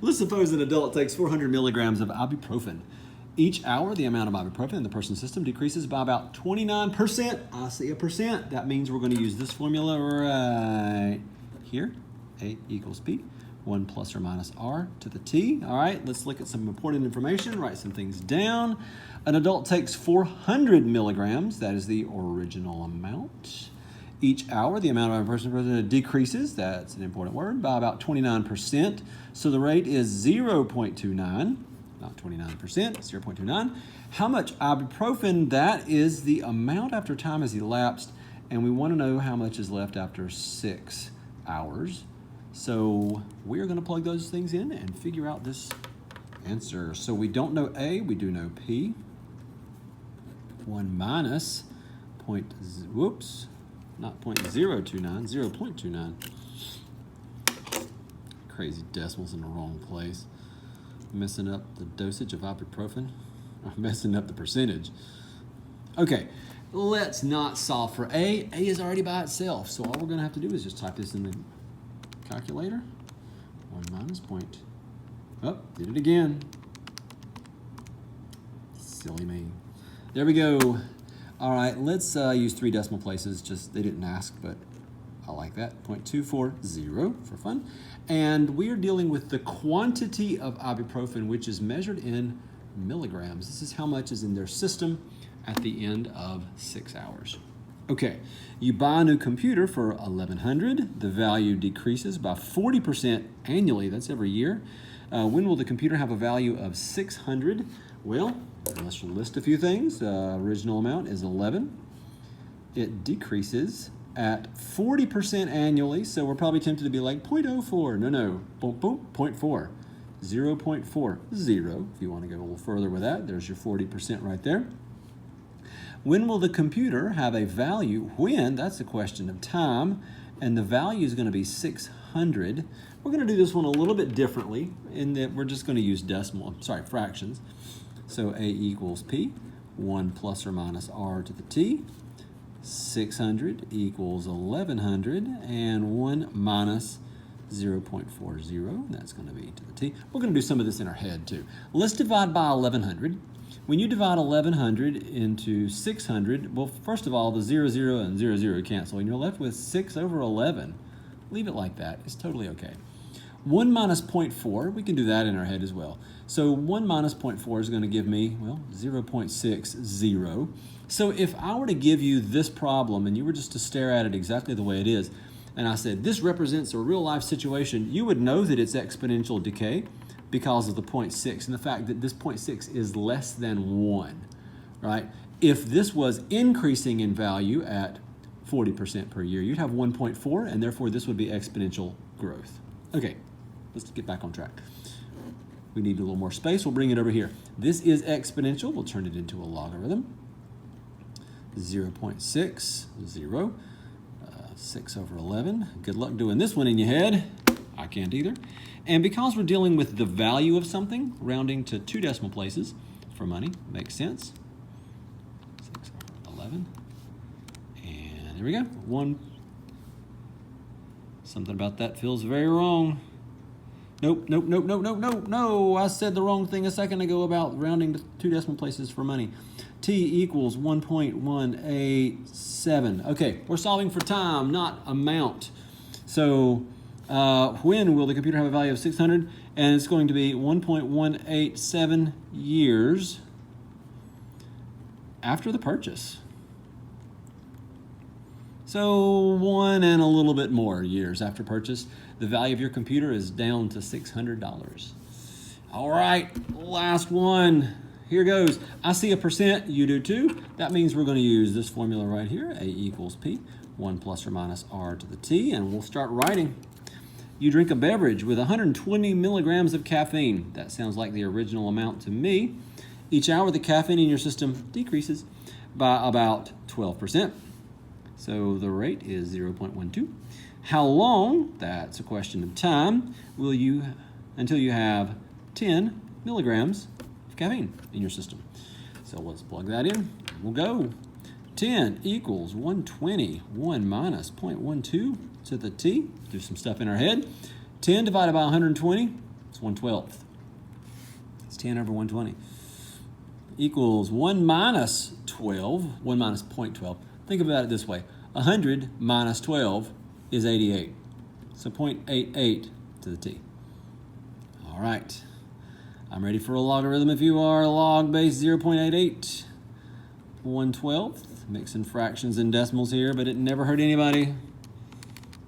Let's suppose an adult takes 400 milligrams of ibuprofen. Each hour, the amount of ibuprofen in the person's system decreases by about 29%. I see a percent. That means we're going to use this formula right here. A equals P, 1 plus or minus R to the T. All right, let's look at some important information, write some things down. An adult takes 400 milligrams. That is the original amount. Each hour, the amount of ibuprofen decreases, that's an important word, by about 29%. So the rate is 0.29. Not 29%, 0.29. How much ibuprofen? That is the amount after time has elapsed, and we want to know how much is left after 6 hours. So we're going to plug those things in and figure out this answer. So we don't know A, we do know P. 1 minus not 0.029, 0.29. Crazy decimals in the wrong place. Messing up the dosage of ibuprofen, or messing up the percentage. Okay, let's not solve for A. A is already by itself, so all we're going to have to do is just type this in the calculator. 1 minus point. Oh, did it again. Silly me. There we go. All right, let's use 3 decimal places. Just, they didn't ask, but I like that. 0.240 for fun. And we are dealing with the quantity of ibuprofen, which is measured in milligrams. This is how much is in their system at the end of 6 hours. Okay, you buy a new computer for $1,100. The value decreases by 40% annually. That's every year. When will the computer have a value of $600? Well, let's list a few things. Original amount is 11. It decreases at 40% annually, so we're probably tempted to be like 0.04. No, 0.4. 0.40, if you want to go a little further with that. There's your 40% right there. When will the computer have a value? When? That's a question of time, and the value is going to be 600. We're going to do this one a little bit differently in that we're just going to use fractions. So A equals P, 1 plus or minus R to the T. 600 equals 1100, and 1 minus 0.40, that's going to be to the T. We're going to do some of this in our head too. Let's divide by 1100. When you divide 1100 into 600, well, first of all, the 0, 0, and 0, 0 cancel, and you're left with 6 over 11. Leave it like that. It's totally okay. 1 minus 0.4, we can do that in our head as well. So 1 minus 0.4 is going to give me, well, 0.60. So if I were to give you this problem and you were just to stare at it exactly the way it is, and I said, this represents a real life situation, you would know that it's exponential decay because of the 0.6 and the fact that this 0.6 is less than 1, right? If this was increasing in value at 40% per year, you'd have 1.4, and therefore this would be exponential growth. Okay, let's get back on track. We need a little more space. We'll bring it over here. This is exponential. We'll turn it into a logarithm. 0.60, 6 over 11. Good luck doing this one in your head. I can't either. And because we're dealing with the value of something, rounding to 2 decimal places for money makes sense. 6 over 11. And there we go. Something about that feels very wrong. Nope. I said the wrong thing a second ago about rounding to 2 decimal places for money. T equals 1.187. Okay, we're solving for time, not amount. So when will the computer have a value of 600? And it's going to be 1.187 years after the purchase. So 1 and a little bit more years after purchase, the value of your computer is down to $600. All right, last one. Here goes. I see a percent, you do too. That means we're going to use this formula right here, A equals P, 1 plus or minus R to the T, and we'll start writing. You drink a beverage with 120 milligrams of caffeine. That sounds like the original amount to me. Each hour, the caffeine in your system decreases by about 12%. So the rate is 0.12. How long, that's a question of time, will you, until you have 10 milligrams of caffeine in your system? So let's plug that in. We'll go. 10 equals 120. 1 minus 0.12 to the T. Do some stuff in our head. 10 divided by 120. It's 1/12. It's 10 over 120. Equals 1 minus 12, 1 minus 0.12. Think about it this way. 100 minus 12 is 88. So 0.88 to the t. All right. I'm ready for a logarithm if you are. Log base 0.88. 1/12. Mixing fractions and decimals here, but it never hurt anybody.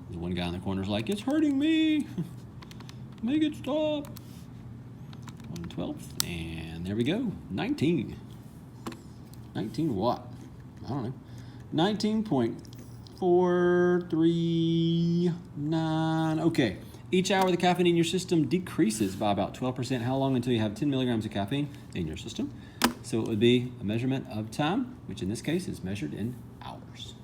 There's one guy in the corner's like, it's hurting me. Make it stop. 1/12. And there we go. 19. 19 what? I don't know. 19.439. Okay. Each hour the caffeine in your system decreases by about 12%. How long until you have 10 milligrams of caffeine in your system? So it would be a measurement of time, which in this case is measured in hours.